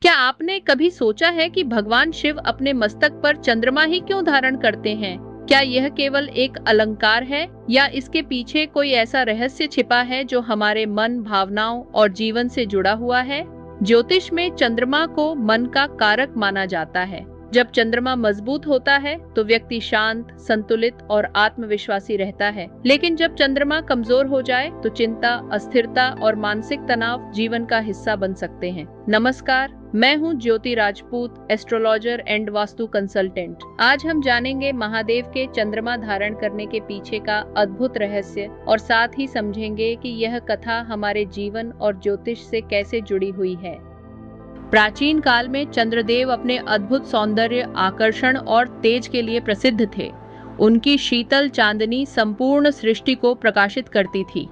क्या आपने कभी सोचा है कि भगवान शिव अपने मस्तक पर चंद्रमा ही क्यों धारण करते हैं? क्या यह केवल एक अलंकार है या इसके पीछे कोई ऐसा रहस्य छिपा है जो हमारे मन, भावनाओं और जीवन से जुड़ा हुआ है? ज्योतिष में चंद्रमा को मन का कारक माना जाता है। जब चंद्रमा मजबूत होता है तो व्यक्ति शांत, संतुलित और आत्मविश्वासी रहता है। लेकिन जब चंद्रमा कमजोर हो जाए तो चिंता, अस्थिरता और मानसिक तनाव जीवन का हिस्सा बन सकते हैं। नमस्कार, मैं हूं Jyoti Rajput, astrologer and vastu consultant. आज हम जानेंगे महादेव के चंद्रमा धारण करने के पीछे का अद्भुत रहस्य और साथ ही समझेंगे कि यह कथा हमारे जीवन और ज्योतिष से कैसे जुड़ी हुई है। प्राचीन काल में चंद्रदेव अपने अद्भुत सौंदर्य, आकर्षण और तेज के लिए प्रसिद्ध थे। उनकी शीतल चांदनी संपूर्ण सृष्टि को प्रकाशित करती थी।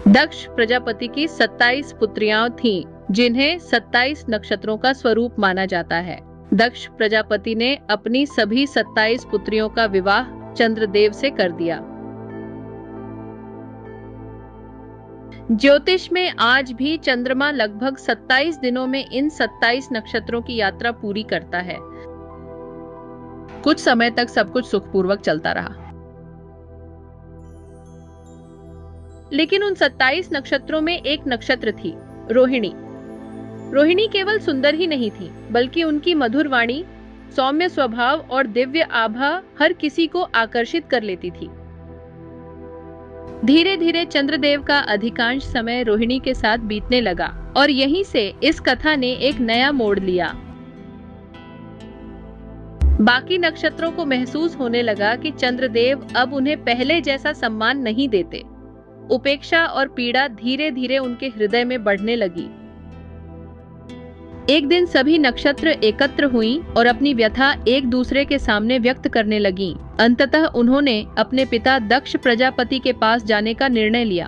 दक्ष प्रजापति की 27 पुत्रियां थीं, जिन्हें 27 नक्षत्रों का स्वरूप माना जाता है। दक्ष प्रजापति ने अपनी सभी 27 पुत्रियों का विवाह चंद्रदेव से कर दिया। ज्योतिष में आज भी चंद्रमा लगभग 27 दिनों में इन 27 नक्षत्रों की यात्रा पूरी करता है। कुछ समय तक सब कुछ सुखपूर्वक चलता रहा, लेकिन उन 27 नक्षत्रों में एक नक्षत्र थी, रोहिणी। रोहिणी केवल सुंदर ही नहीं थी, बल्कि उनकी मधुर वाणी, सौम्य स्वभाव और दिव्य आभा हर किसी को आकर्षित कर लेती थी। धीरे धीरे चंद्रदेव का अधिकांश समय रोहिणी के साथ बीतने लगा और यहीं से इस कथा ने एक नया मोड़ लिया। बाकी नक्षत्रों को महसूस होने लगा कि चंद्रदेव अब उन्हें पहले जैसा सम्मान नहीं देते। उपेक्षा और पीड़ा धीरे धीरे उनके हृदय में बढ़ने लगी। एक दिन सभी नक्षत्र एकत्र हुईं और अपनी व्यथा एक दूसरे के सामने व्यक्त करने लगीं। अंततः उन्होंने अपने पिता दक्ष प्रजापति के पास जाने का निर्णय लिया।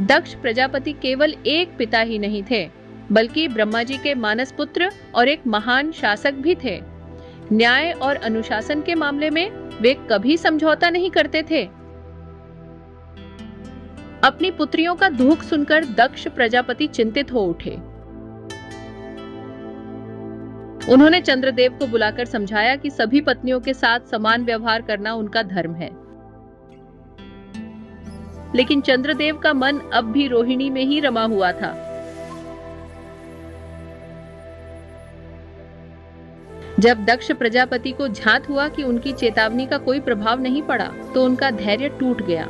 दक्ष प्रजापति केवल एक पिता ही नहीं थे, बल्कि ब्रह्मा जी के मानस पुत्र और एक महान शासक भी थे। न्याय और अनुशासन के मामले में वे कभी समझौता नहीं करते थे। अपनी पुत्रियों का दुख सुनकर दक्ष प्रजापति चिंतित हो उठे। उन्होंने चंद्रदेव को बुलाकर समझाया कि सभी पत्नियों के साथ समान व्यवहार करना उनका धर्म है। लेकिन चंद्रदेव का मन अब भी रोहिणी में ही रमा हुआ था। जब दक्ष प्रजापति को झांत हुआ कि उनकी चेतावनी का कोई प्रभाव नहीं पड़ा, तो उनका धैर्य टूट गया।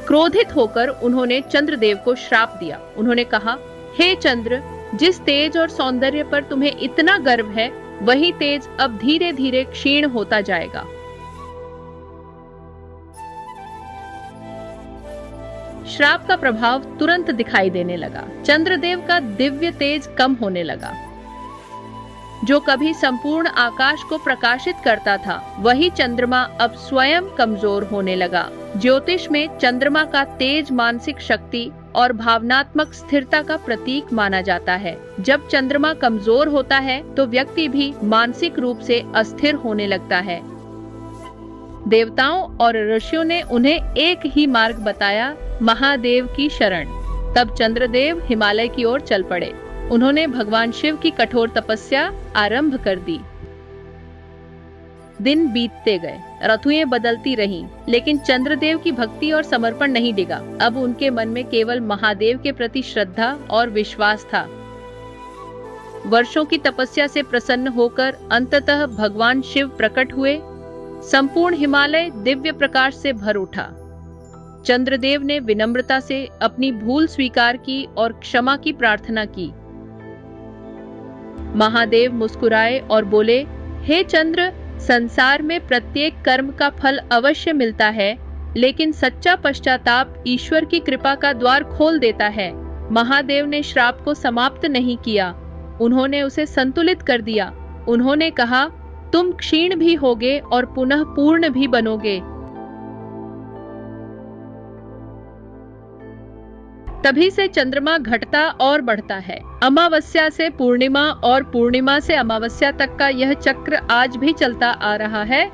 क्रोधित होकर उन्होंने चंद्रदेव को श्राप दिया। उन्होंने कहा, हे चंद्र, जिस तेज और सौंदर्य पर तुम्हें इतना गर्व है, वही तेज अब धीरे धीरे क्षीण होता जाएगा। श्राप का प्रभाव तुरंत दिखाई देने लगा। चंद्रदेव का दिव्य तेज कम होने लगा। जो कभी संपूर्ण आकाश को प्रकाशित करता था, वही चंद्रमा अब स्वयं कमजोर होने लगा। ज्योतिष में चंद्रमा का तेज मानसिक शक्ति और भावनात्मक स्थिरता का प्रतीक माना जाता है। जब चंद्रमा कमजोर होता है तो व्यक्ति भी मानसिक रूप से अस्थिर होने लगता है। देवताओं और ऋषियों ने उन्हें एक ही मार्ग बताया, महादेव की शरण। तब चंद्रदेव हिमालय की ओर चल पड़े। उन्होंने भगवान शिव की कठोर तपस्या आरंभ कर दी। दिन बीतते गए, ऋतुएं बदलती रहीं, लेकिन चंद्रदेव की भक्ति और समर्पण नहीं डिगा। अब उनके मन में केवल महादेव के प्रति श्रद्धा और विश्वास था। वर्षों की तपस्या से प्रसन्न होकर अंततः भगवान शिव प्रकट हुए। संपूर्ण हिमालय दिव्य प्रकाश से भर उठा। चंद्रदेव ने विनम्रता से अपनी भूल स्वीकार की और क्षमा की प्रार्थना की। महादेव मुस्कुराए और बोले, हे चंद्र, संसार में प्रत्येक कर्म का फल अवश्य मिलता है, लेकिन सच्चा पश्चाताप ईश्वर की कृपा का द्वार खोल देता है। महादेव ने श्राप को समाप्त नहीं किया, उन्होंने उसे संतुलित कर दिया। उन्होंने कहा, तुम क्षीण भी होगे और पुनः पूर्ण भी बनोगे। तभी से चंद्रमा घटता और बढ़ता है। अमावस्या से पूर्णिमा और पूर्णिमा से अमावस्या तक का यह चक्र आज भी चलता आ रहा है।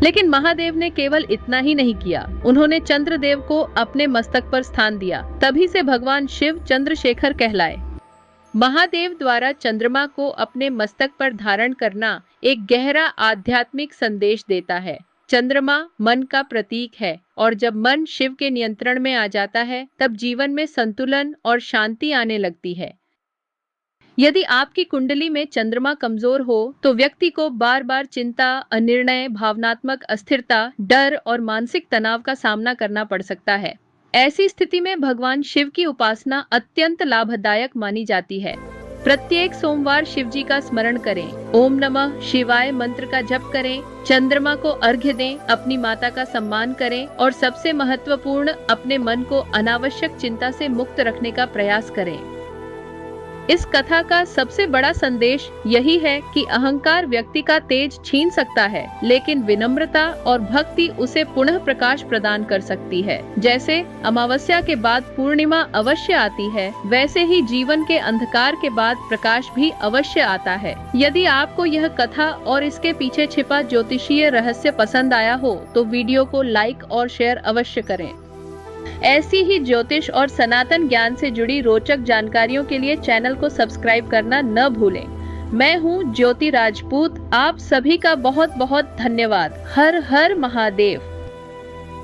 लेकिन महादेव ने केवल इतना ही नहीं किया, उन्होंने चंद्रदेव को अपने मस्तक पर स्थान दिया। तभी से भगवान शिव चंद्रशेखर कहलाए। महादेव द्वारा चंद्रमा को अपने मस्तक पर धारण करना एक गहरा आध्यात्मिक संदेश देता है। चंद्रमा मन का प्रतीक है और जब मन शिव के नियंत्रण में आ जाता है तब जीवन में संतुलन और शांति आने लगती है। यदि आपकी कुंडली में चंद्रमा कमजोर हो तो व्यक्ति को बार बार चिंता, अनिर्णय, भावनात्मक अस्थिरता, डर और मानसिक तनाव का सामना करना पड़ सकता है। ऐसी स्थिति में भगवान शिव की उपासना अत्यंत लाभदायक मानी जाती है। प्रत्येक सोमवार शिव जी का स्मरण करें, ओम नमः शिवाय मंत्र का जप करें, चंद्रमा को अर्घ्य दें, अपनी माता का सम्मान करें और सबसे महत्वपूर्ण, अपने मन को अनावश्यक चिंता से मुक्त रखने का प्रयास करें। इस कथा का सबसे बड़ा संदेश यही है कि अहंकार व्यक्ति का तेज छीन सकता है, लेकिन विनम्रता और भक्ति उसे पुनः प्रकाश प्रदान कर सकती है। जैसे अमावस्या के बाद पूर्णिमा अवश्य आती है, वैसे ही जीवन के अंधकार के बाद प्रकाश भी अवश्य आता है। यदि आपको यह कथा और इसके पीछे छिपा ज्योतिषीय रहस्य पसंद आया हो तो वीडियो को लाइक और शेयर अवश्य करें। ऐसी ही ज्योतिष और सनातन ज्ञान से जुड़ी रोचक जानकारियों के लिए चैनल को सब्सक्राइब करना न भूलें। मैं हूँ ज्योति राजपूत। आप सभी का बहुत बहुत धन्यवाद। हर हर महादेव।